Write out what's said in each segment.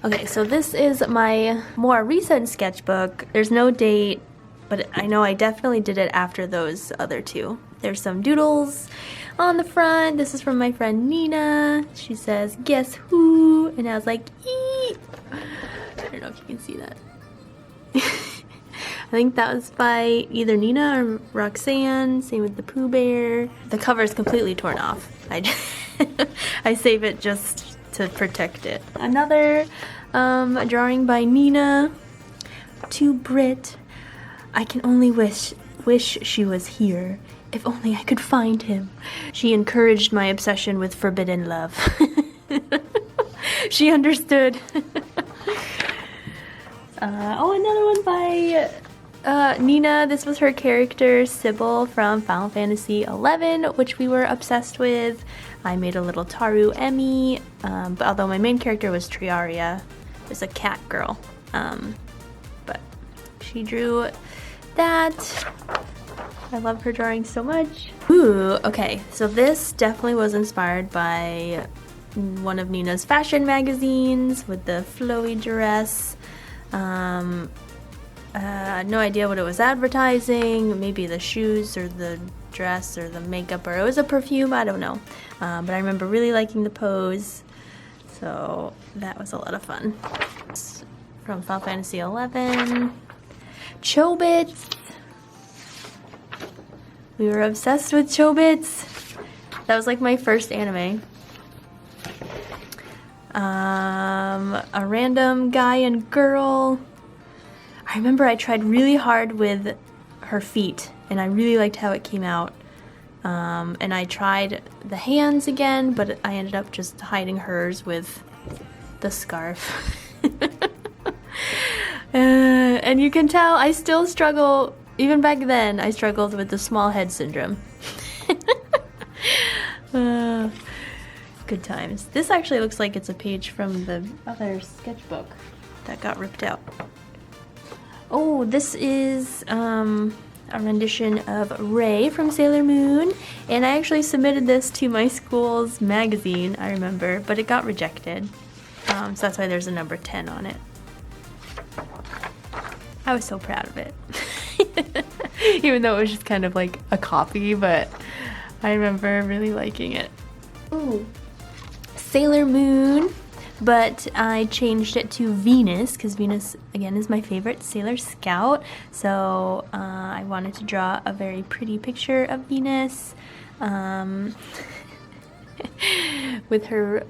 Okay, so this is my more recent sketchbook. There's no date, but I know I definitely did it after those other two. There's some doodles on the front. This is from my friend Nina. She says, "Guess who?" And I was like, "Eee!" I don't know if you can see that. I think that was by either Nina or Roxanne. Same with the Pooh Bear. The cover is completely torn off. I save it just to protect it. Another drawing by Nina. To Brit. "I can only wish she was here. If only I could find him." She encouraged my obsession with forbidden love. She understood. Oh, another one by Nina. This was her character, Sybil, from Final Fantasy XI, which we were obsessed with. I made a little Taru Emmy, but although my main character was Triaria, it was a cat girl. But she drew that. I love her drawing so much. Ooh, okay, so this definitely was inspired by one of Nina's fashion magazines with the flowy dress. No idea what it was advertising, maybe the shoes or the dress or the makeup, or it was a perfume, I don't know. But I remember really liking the pose, so that was a lot of fun. It's from Final Fantasy XI. Chobits! We were obsessed with Chobits. That was like my first anime. A random guy and girl. I remember I tried really hard with her feet and I really liked how it came out. And I tried the hands again, but I ended up just hiding hers with the scarf. And you can tell I still struggle, even back then I struggled with the small head syndrome. Good times. This actually looks like it's a page from the other sketchbook that got ripped out. Oh, this is a rendition of Ray from Sailor Moon, and I actually submitted this to my school's magazine, I remember, but it got rejected. So that's why there's a number 10 on it. I was so proud of it. Even though it was just kind of like a copy, but I remember really liking it. Ooh. Sailor Moon, but I changed it to Venus because Venus, again, is my favorite Sailor Scout. So I wanted to draw a very pretty picture of Venus with her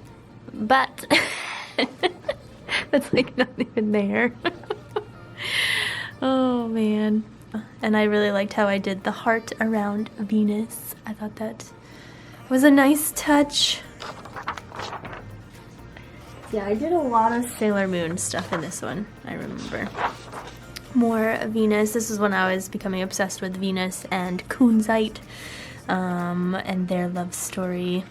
butt. That's like not even there. Oh man. And I really liked how I did the heart around Venus. I thought that was a nice touch. Yeah, I did a lot of Sailor Moon stuff in this one, I remember. More Venus. This is when I was becoming obsessed with Venus and Kunzite, and their love story.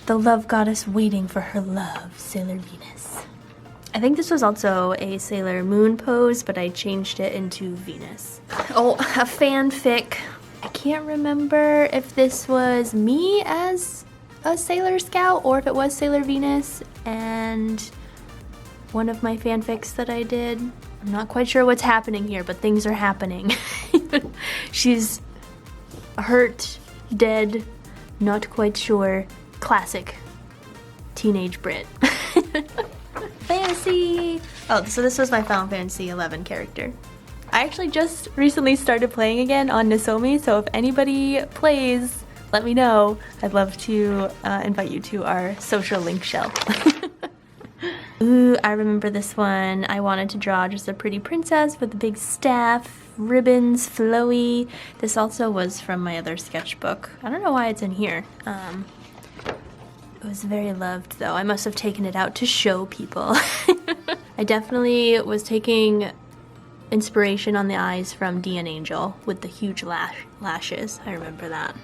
The love goddess waiting for her love, Sailor Venus. I think this was also a Sailor Moon pose, but I changed it into Venus. Oh, a fanfic. I can't remember if this was me as a Sailor Scout or if it was Sailor Venus and one of my fanfics that I did. I'm not quite sure what's happening here, but things are happening. She's hurt, dead, not quite sure. Classic teenage Brit. Fantasy! Oh, so this was my Final Fantasy XI character. I actually just recently started playing again on Nozomi, so if anybody plays, let me know. I'd love to invite you to our social link shell. Ooh, I remember this one. I wanted to draw just a pretty princess with a big staff, ribbons, flowy. This also was from my other sketchbook. I don't know why it's in here. It was very loved though. I must have taken it out to show people. I definitely was taking inspiration on the eyes from Dia and Angel with the huge lashes. I remember that.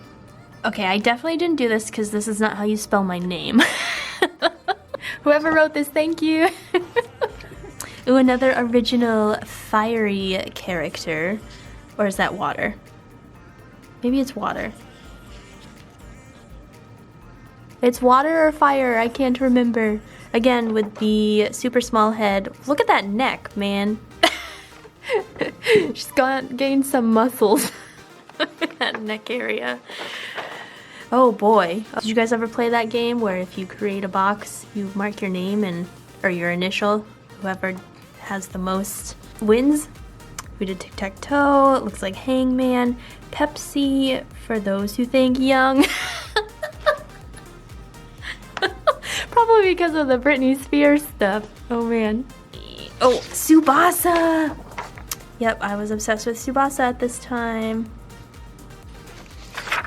Okay, I definitely didn't do this because this is not how you spell my name. Whoever wrote this, thank you. Ooh, another original fiery character. Or is that water? Maybe it's water. It's water or fire, I can't remember. Again, with the super small head. Look at that neck, man. She's gained some muscles in that neck area. Oh boy. Did you guys ever play that game where if you create a box, you mark your name and or your initial, whoever has the most wins? We did tic-tac-toe, it looks like hangman, Pepsi, for those who think young. Probably because of the Britney Spears stuff. Oh man. Oh, Tsubasa! Yep, I was obsessed with Tsubasa at this time.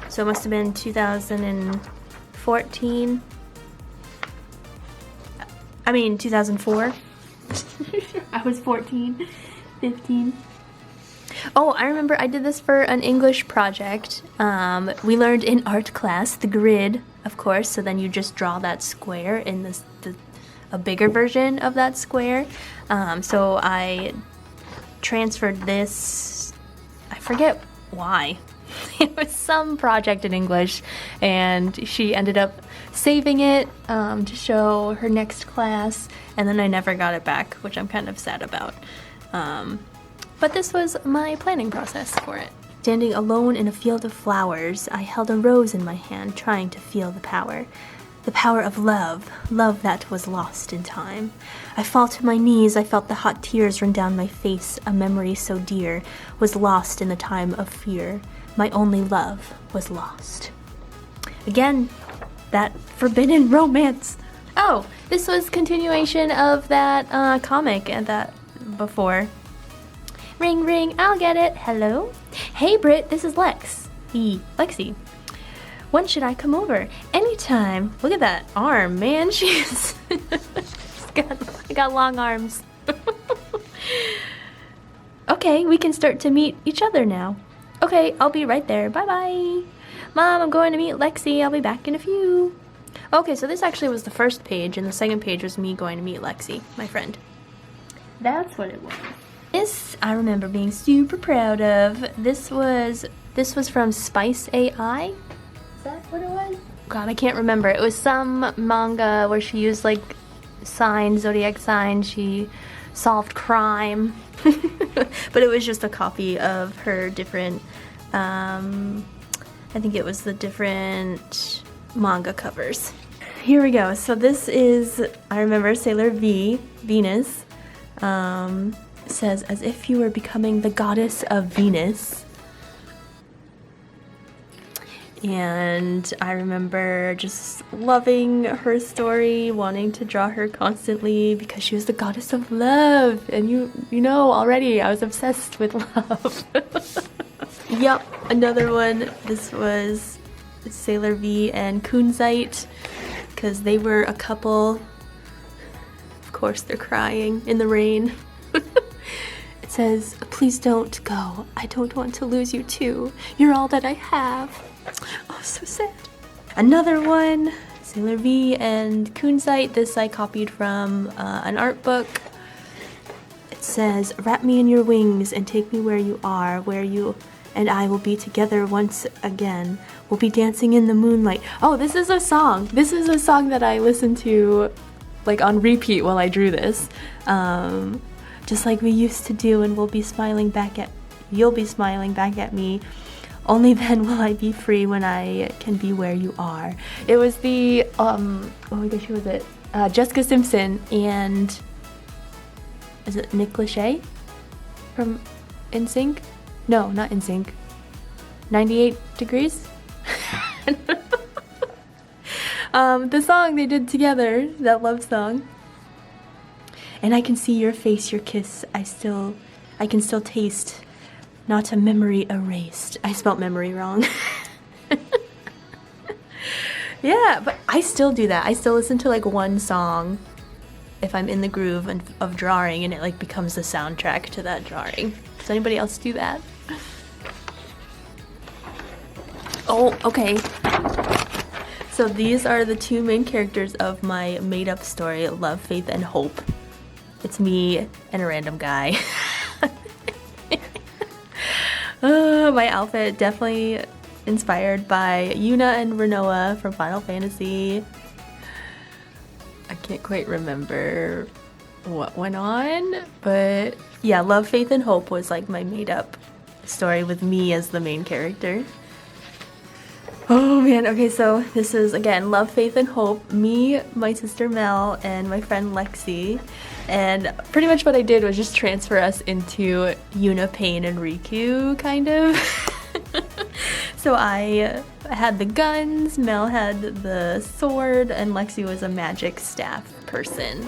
So it must have been 2014. I mean 2004. I was 14, 15. Oh, I remember I did this for an English project. We learned in art class the grid, of course, so then you just draw that square in a bigger version of that square. So I transferred this, I forget why. It was some project in English, and she ended up saving it to show her next class, and then I never got it back, which I'm kind of sad about. But this was my planning process for it. Standing alone in a field of flowers, I held a rose in my hand, trying to feel the power. The power of love, love that was lost in time. I fall to my knees, I felt the hot tears run down my face. A memory so dear was lost in the time of fear. My only love was lost. Again, that forbidden romance. Oh, this was continuation of that comic and that before. Ring, ring, I'll get it. Hello? Hey, Brit, this is Lexi. When should I come over? Anytime. Look at that arm, man. She's got long arms. Okay, we can start to meet each other now. Okay, I'll be right there. Bye-bye. Mom, I'm going to meet Lexi. I'll be back in a few. Okay, so this actually was the first page, and the second page was me going to meet Lexi, my friend. That's what it was. This I remember being super proud of. This was from Spice AI. Is that what it was? God, I can't remember. It was some manga where she used like signs, zodiac signs. She solved crime. But it was just a copy of her different, I think it was the different manga covers. Here we go. So this is, I remember Sailor V, Venus, says, as if you were becoming the goddess of Venus. And I remember just loving her story, wanting to draw her constantly because she was the goddess of love. And you know already, I was obsessed with love. Yup, another one. This was Sailor V and Kunzite because they were a couple. Of course, they're crying in the rain. It says, please don't go. I don't want to lose you too. You're all that I have. Oh, so sad. Another one, Sailor V and Kunzite. This I copied from an art book. It says, wrap me in your wings and take me where you are, where you and I will be together once again. We'll be dancing in the moonlight. Oh, this is a song. This is a song that I listened to like on repeat while I drew this. Just like we used to do, and you'll be smiling back at me. Only then will I be free when I can be where you are. It was the, oh my gosh, who was it? Jessica Simpson and, is it Nick Lachey from NSYNC? No, not NSYNC. 98 Degrees? The song they did together, that love song. And I can see your face, your kiss, I can still taste. Not a memory erased. I spelled memory wrong. Yeah, but I still do that. I still listen to like one song if I'm in the groove of drawing, and it like becomes the soundtrack to that drawing. Does anybody else do that? Oh, okay. So these are the two main characters of my made-up story, Love, Faith, and Hope. It's me and a random guy. My outfit definitely inspired by Yuna and Renoa from Final Fantasy. can't quite remember what went on, but yeah, Love, Faith, and Hope was like my made-up story with me as the main character. Oh man, okay, so this is, again, Love, Faith, and Hope, me, my sister Mel, and my friend Lexi, and pretty much what I did was just transfer us into Yuna, Pain, and Riku, kind of. So I had the guns, Mel had the sword, and Lexi was a magic staff person.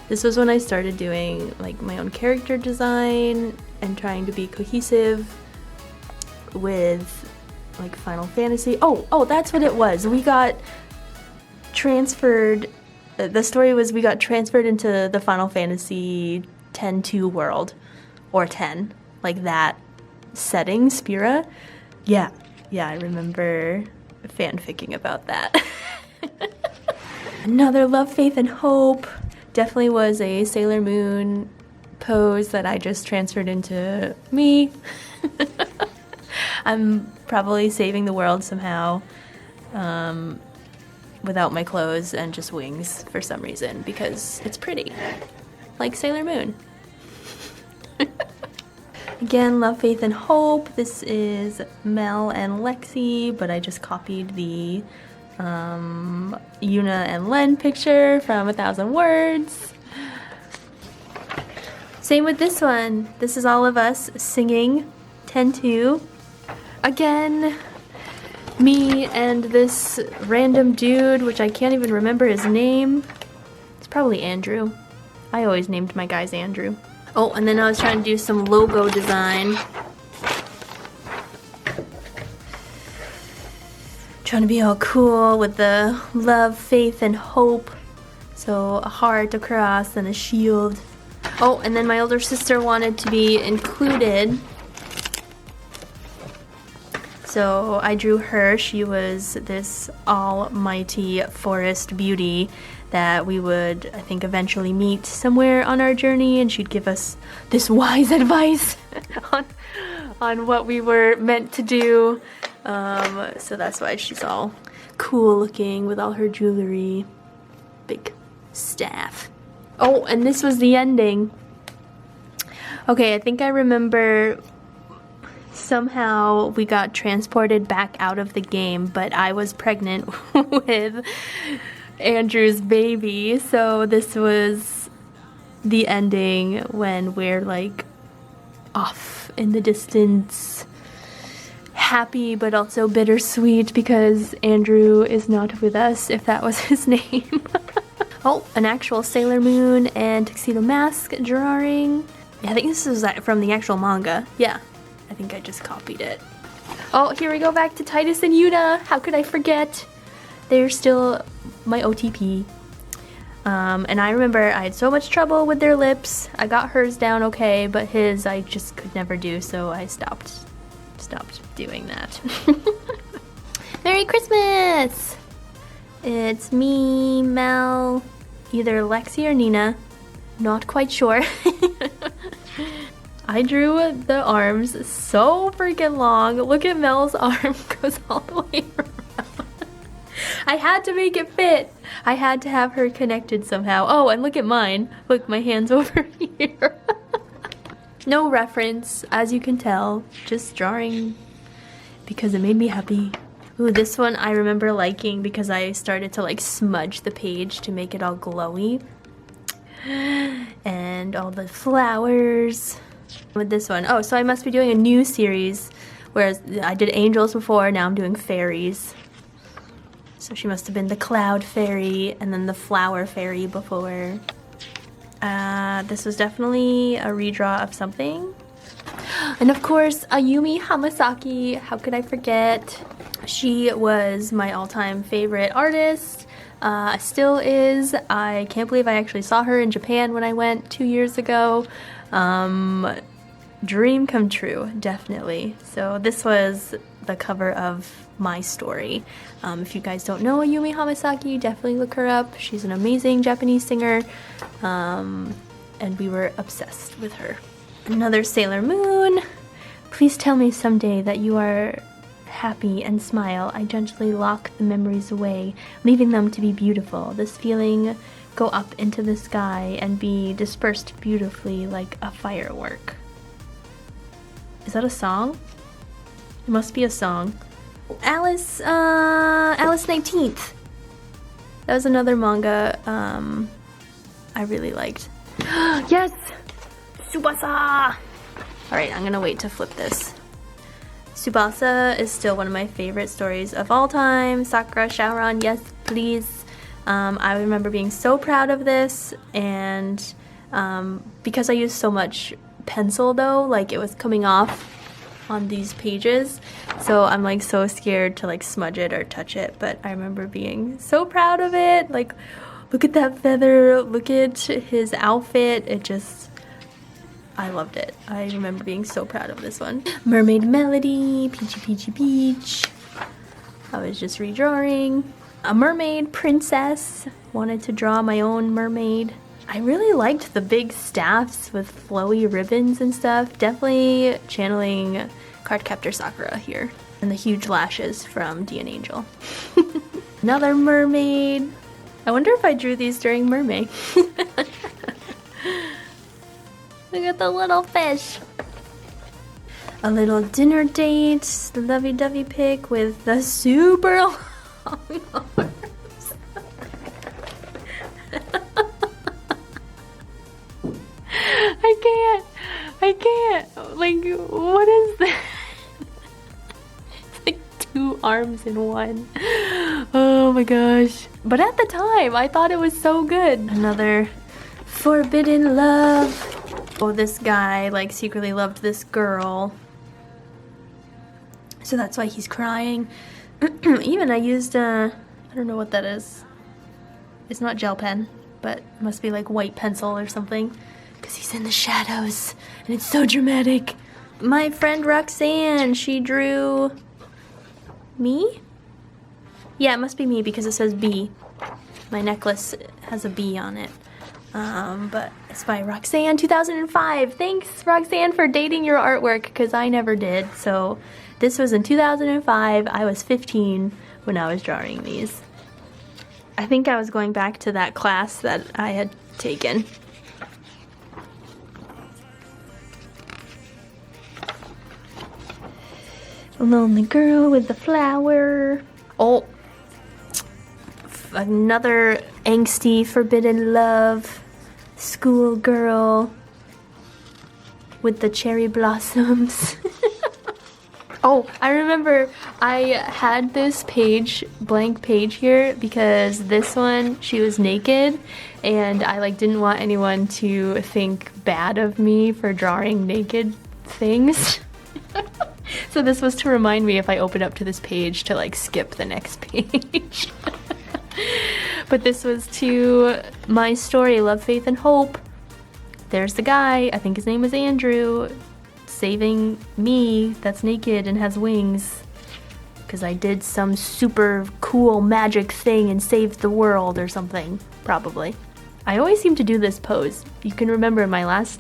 This was when I started doing like my own character design and trying to be cohesive with like Final Fantasy. Oh, that's what it was. We got transferred, the story was we got transferred into the Final Fantasy 10-2 world, or 10, like that setting, Spira. Yeah, I remember fanficking about that. Another Love, Faith, and Hope. Definitely was a Sailor Moon pose that I just transferred into me. I'm probably saving the world somehow without my clothes and just wings for some reason because it's pretty, like Sailor Moon. Again, Love, Faith, and Hope. This is Mel and Lexi, but I just copied the Yuna and Len picture from 1,000 Words. Same with this one. This is all of us singing 10-2. Again, me and this random dude, which I can't even remember his name. It's probably Andrew. I always named my guys Andrew. Oh, and then I was trying to do some logo design. Trying to be all cool with the Love, Faith, and Hope. So a heart, a cross, and a shield. Oh, and then my older sister wanted to be included. So I drew her. She was this almighty forest beauty that we would, I think, eventually meet somewhere on our journey, and she'd give us this wise advice on what we were meant to do. So that's why she's all cool looking with all her jewelry. Big staff. Oh, and this was the ending. Okay, I think I remember somehow we got transported back out of the game, but I was pregnant with Andrew's baby, so this was the ending when we're like off in the distance, happy but also bittersweet because Andrew is not with us, if that was his name. Oh, an actual Sailor Moon and Tuxedo Mask drawing. Yeah, I think this is from the actual manga. Yeah, I think I just copied it. Oh, here we go back to Titus and Yuna. How could I forget? They're still my OTP. And I remember I had so much trouble with their lips. I got hers down okay, but his I just could never do, so I stopped doing that. Merry Christmas! It's me, Mel, either Lexi or Nina. Not quite sure. I drew the arms so freaking long. Look at Mel's arm, goes all the way around. I had to make it fit. I had to have her connected somehow. Oh, and look at mine. Look, my hand's over here. No reference, as you can tell. Just drawing because it made me happy. Ooh, this one I remember liking because I started to like smudge the page to make it all glowy. And all the flowers. With this one, oh, so I must be doing a new series, whereas I did angels before, now I'm doing fairies. So she must have been the cloud fairy and then the flower fairy before. This was definitely a redraw of something. And of course, Ayumi Hamasaki, how could I forget? She was my all-time favorite artist, still is. I can't believe I actually saw her in Japan when I went 2 years ago. Dream come true, definitely. So this was the cover of my story. If you guys don't know Ayumi Hamasaki, definitely look her up. She's an amazing Japanese singer, and we were obsessed with her. Another Sailor Moon. Please tell me someday that you are happy and smile. I gently lock the memories away, leaving them to be beautiful. This feeling go up into the sky and be dispersed beautifully like a firework. Is that a song? It must be a song. Alice 19th. That was another manga I really liked. Yes! Tsubasa! Alright, I'm gonna wait to flip this. Tsubasa is still one of my favorite stories of all time. Sakura Shaoran, yes please. I remember being so proud of this, and because I used so much pencil though, like it was coming off on these pages, so I'm like so scared to like smudge it or touch it, but I remember being so proud of it. Like, look at that feather, look at his outfit, it just, I loved it. I remember being so proud of this one. Mermaid Melody, Peachy Peachy Beach. I was just redrawing. A mermaid princess. Wanted to draw my own mermaid. I really liked the big staffs with flowy ribbons and stuff. Definitely channeling Cardcaptor Sakura here. And the huge lashes from D and Angel. Another mermaid. I wonder if I drew these during Mermaid. Look at the little fish. A little dinner date, the lovey-dovey pic with the super long arms. I can't. Like, what is that? It's like 2 arms in one. Oh my gosh. But at the time, I thought it was so good. Another forbidden love. Oh, this guy like secretly loved this girl, so that's why he's crying. Even I used I don't know what that is. It's not gel pen, but it must be like white pencil or something, because he's in the shadows and it's so dramatic. My friend Roxanne, she drew me? Yeah, it must be me because it says B. My necklace has a B on it. But it's by Roxanne 2005. Thanks, Roxanne, for dating your artwork, because I never did. So this was in 2005. I was 15 when I was drawing these. I think I was going back to that class that I had taken. A lonely girl with the flower. Oh, another angsty forbidden love. Schoolgirl with the cherry blossoms. Oh, I remember I had this page, blank page here, because this one, she was naked, and I like didn't want anyone to think bad of me for drawing naked things. So this was to remind me if I open up to this page to like skip the next page. But this was to my story, Love, Faith, and Hope. There's the guy, I think his name was Andrew, saving me that's naked and has wings. Because I did some super cool magic thing and saved the world or something, probably. I always seem to do this pose. You can remember my last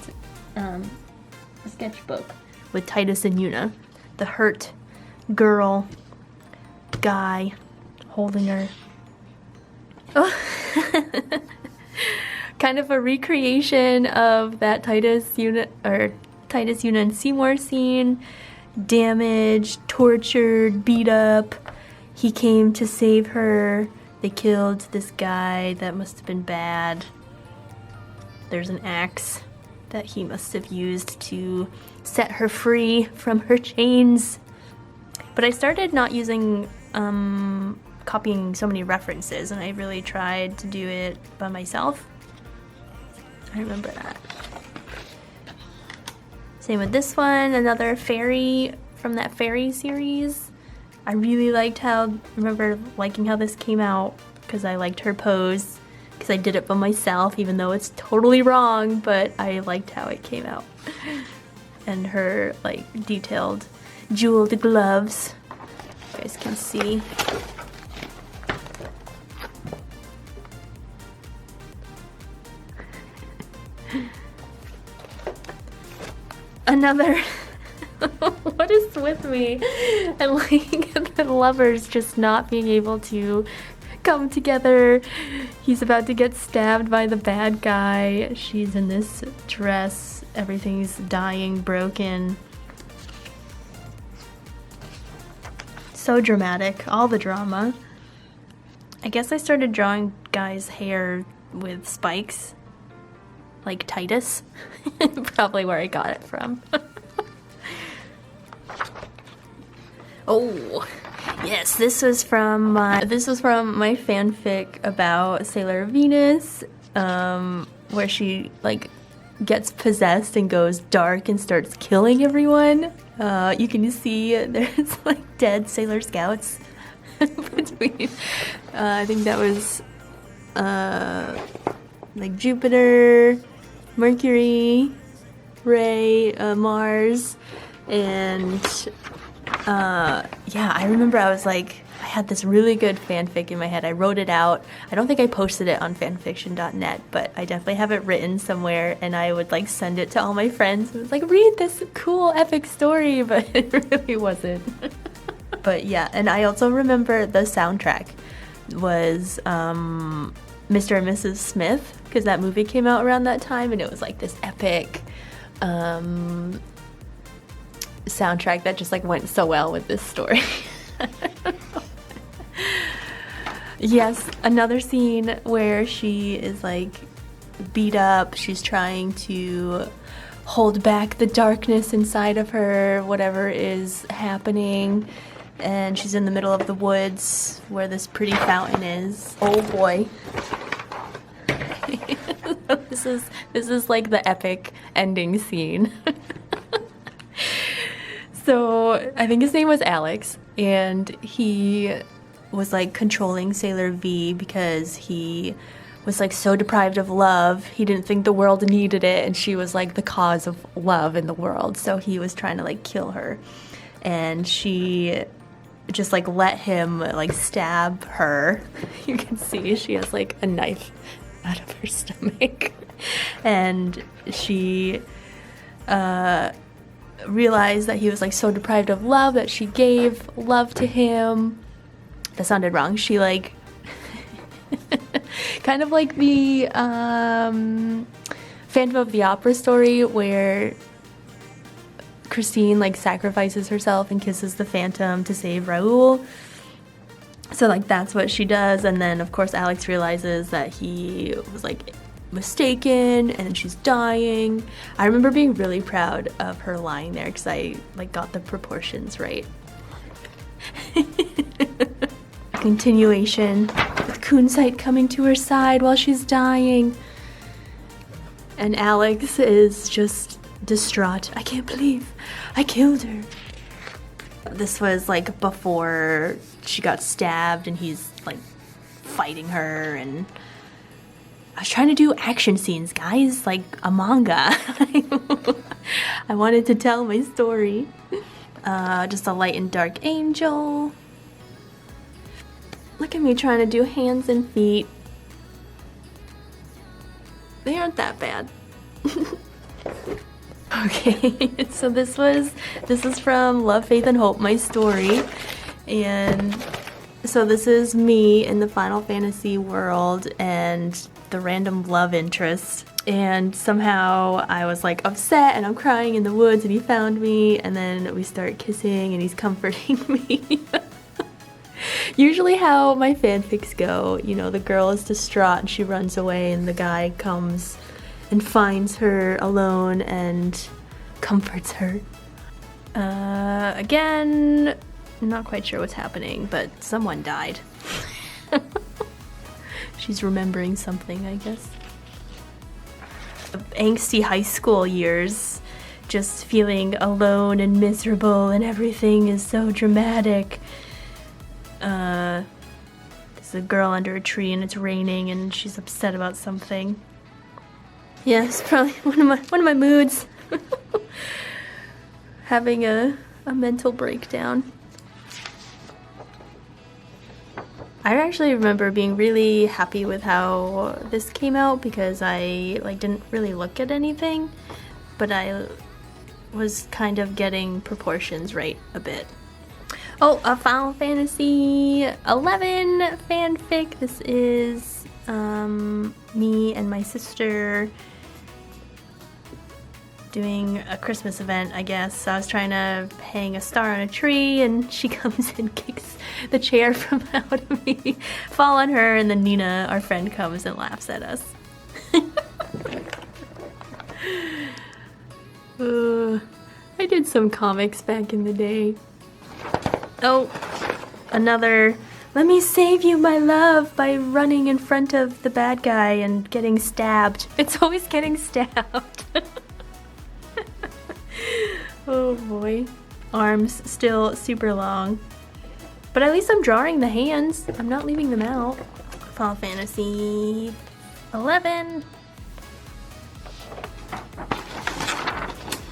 sketchbook with Titus and Yuna. The hurt girl, guy, holding her. Oh. Kind of a recreation of that Titus, Yuna, and Seymour scene. Damaged, tortured, beat up. He came to save her. They killed this guy. That must have been bad. There's an axe that he must have used to set her free from her chains. But I started not using copying so many references, and I really tried to do it by myself. I remember that. Same with this one, another fairy from that fairy series. I really liked how, remember liking how this came out, because I liked her pose, because I did it by myself, even though it's totally wrong, but I liked how it came out. And her like detailed jeweled gloves, you guys can see. Another What is with me? And like the lovers just not being able to come together. He's about to get stabbed by the bad guy. She's in this dress. Everything's dying, broken. So dramatic. All the drama. I guess I started drawing guys' hair with spikes. Like Titus. Probably where I got it from. Oh, yes, this was from my fanfic about Sailor Venus, where she like gets possessed and goes dark and starts killing everyone. You can see there's like dead Sailor Scouts between. I think that was like Jupiter, Mercury, Ray, Mars, and yeah, I remember I was like, I had this really good fanfic in my head. I wrote it out. I don't think I posted it on fanfiction.net, but I definitely have it written somewhere, and I would like send it to all my friends. It was like, read this cool epic story, but it really wasn't. But yeah, and I also remember the soundtrack was Mr. and Mrs. Smith, because that movie came out around that time, and it was like this epic soundtrack that just like went so well with this story. Yes, another scene where she is like beat up. She's trying to hold back the darkness inside of her, whatever is happening, and she's in the middle of the woods where this pretty fountain is. Oh boy. This is like the epic ending scene. So I think his name was Alex, and he was like controlling Sailor V because he was like so deprived of love. He didn't think the world needed it, and she was like the cause of love in the world. So he was trying to like kill her, and she just like let him like stab her. You can see she has like a knife out of her stomach, and she realized that he was like so deprived of love that she gave love to him. That sounded wrong. She like kind of like the Phantom of the Opera story where Christine like sacrifices herself and kisses the Phantom to save Raoul. So like that's what she does, and then of course Alex realizes that he was like mistaken, and then she's dying. I remember being really proud of her lying there because I like got the proportions right. Continuation with Kunzite coming to her side while she's dying, and Alex is just distraught. I can't believe I killed her. This was like before she got stabbed, and he's like fighting her, and I was trying to do action scenes, guys, like a manga. I wanted to tell my story. Just a light and dark angel. Look at me trying to do hands and feet. They aren't that bad. Okay, so this is from Love, Faith, and Hope, my story. And so this is me in the Final Fantasy world and the random love interest. And somehow I was like upset and I'm crying in the woods, and he found me, and then we start kissing and he's comforting me. Usually how my fanfics go, you know, the girl is distraught and she runs away, and the guy comes and finds her alone and comforts her. Again, not quite sure what's happening, but someone died. She's remembering something, I guess. Angsty high school years, just feeling alone and miserable, and everything is so dramatic. There's a girl under a tree and it's raining and she's upset about something. Yeah, it's probably one of my moods. Having a mental breakdown. I actually remember being really happy with how this came out because I like didn't really look at anything, but I was kind of getting proportions right a bit. Oh, a Final Fantasy 11 fanfic. This is me and my sister doing a Christmas event, I guess. So I was trying to hang a star on a tree, and she comes and kicks the chair from out of me, fall on her, and then Nina, our friend, comes and laughs at us. I did some comics back in the day. Oh, another "let me save you, my love," by running in front of the bad guy and getting stabbed. It's always getting stabbed. Oh boy. Arms still super long. But at least I'm drawing the hands. I'm not leaving them out. Final Fantasy 11.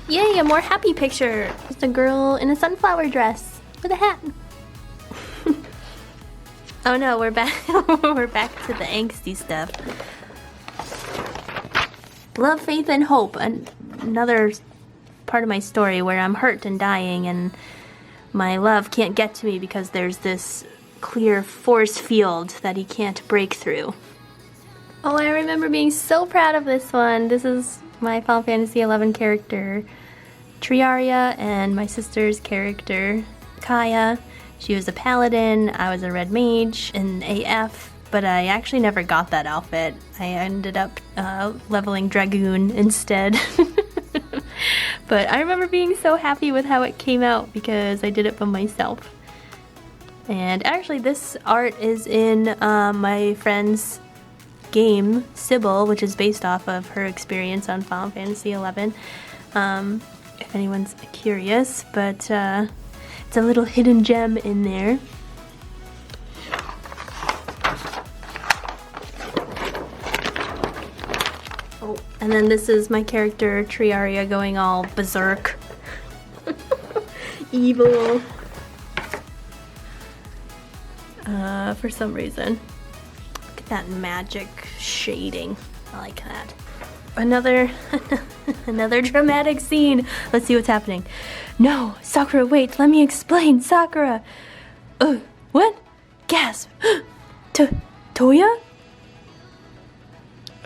Yay, a more happy picture. Just a girl in a sunflower dress with a hat. Oh no, we're back. We're back to the angsty stuff. Love, faith, and hope. Another part of my story where I'm hurt and dying, and my love can't get to me because there's this clear force field that he can't break through. Oh, I remember being so proud of this one. This is my Final Fantasy 11 character, Triaria, and my sister's character, Kaya. She was a paladin, I was a red mage in AF, but I actually never got that outfit. I ended up leveling Dragoon instead. But I remember being so happy with how it came out because I did it by myself. And actually this art is in my friend's game, Sybil, which is based off of her experience on Final Fantasy 11. If anyone's curious, but it's a little hidden gem in there. Oh, and then this is my character Triaria going all berserk. Evil. For some reason. Look at that magic shading. I like that. Another dramatic scene. Let's see what's happening. No, Sakura, wait, let me explain. Sakura. What? Gasp. Toya?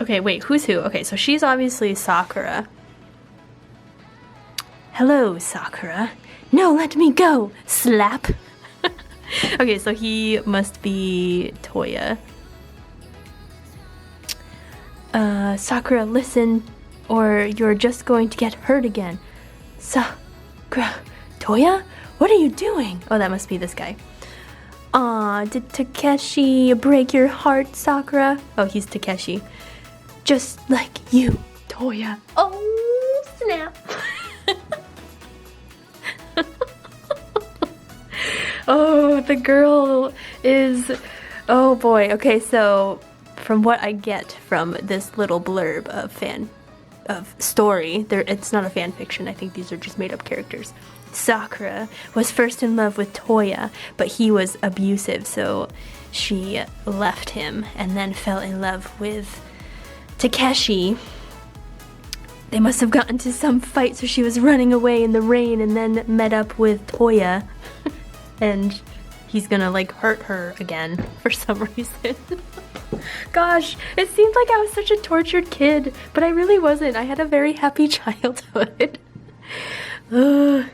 Okay, wait, who's who? Okay, so she's obviously Sakura. Hello, Sakura. No, let me go. Slap. Okay, so he must be Toya. Sakura, listen, or you're just going to get hurt again. Sakura, Toya? What are you doing? Oh, that must be this guy. Aw, did Takeshi break your heart, Sakura? Oh, he's Takeshi. Just like you, Toya. Oh, snap. Oh, the girl is... Oh boy, okay, so from what I get from this little blurb of story, it's not a fan fiction, I think these are just made up characters. Sakura was first in love with Toya, but he was abusive, so she left him and then fell in love with Takeshi. They must have gotten into some fight, so she was running away in the rain and then met up with Toya. And he's gonna like hurt her again for some reason. Gosh, it seemed like I was such a tortured kid, but I really wasn't. I had a very happy childhood. Oh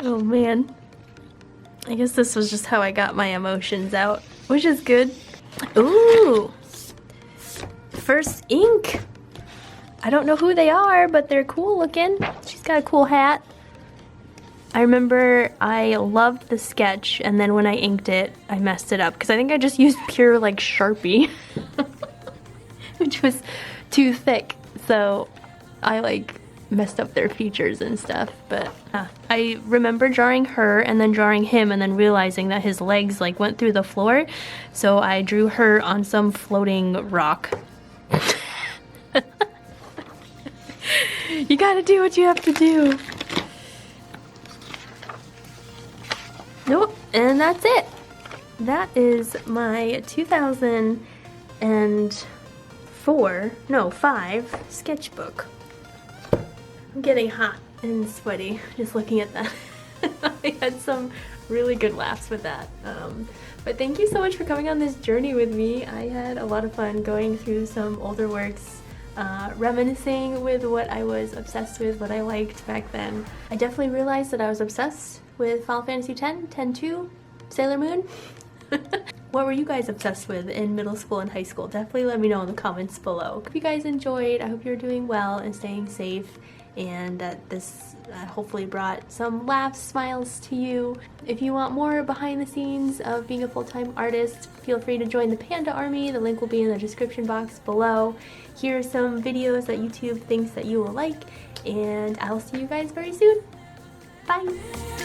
man. I guess this was just how I got my emotions out, which is good. Ooh! First ink! I don't know who they are, but they're cool looking. She's got a cool hat. I remember I loved the sketch, and then when I inked it, I messed it up because I think I just used pure like Sharpie, which was too thick. So I like messed up their features and stuff. But I remember drawing her and then drawing him and then realizing that his legs like went through the floor. So I drew her on some floating rock. You gotta do what you have to do. Nope, and that's it. That is my 2005 sketchbook. I'm getting hot and sweaty just looking at that. I had some really good laughs with that. But thank you so much for coming on this journey with me. I had a lot of fun going through some older works, reminiscing with what I was obsessed with, what I liked back then. I definitely realized that I was obsessed with Final Fantasy X, 10-2, Sailor Moon. What were you guys obsessed with in middle school and high school? Definitely let me know in the comments below. Hope you guys enjoyed. I hope you're doing well and staying safe, and that this hopefully brought some laughs, smiles to you. If you want more behind the scenes of being a full-time artist, feel free to join the Panda Army. The link will be in the description box below. Here are some videos that YouTube thinks that you will like, and I'll see you guys very soon. Bye!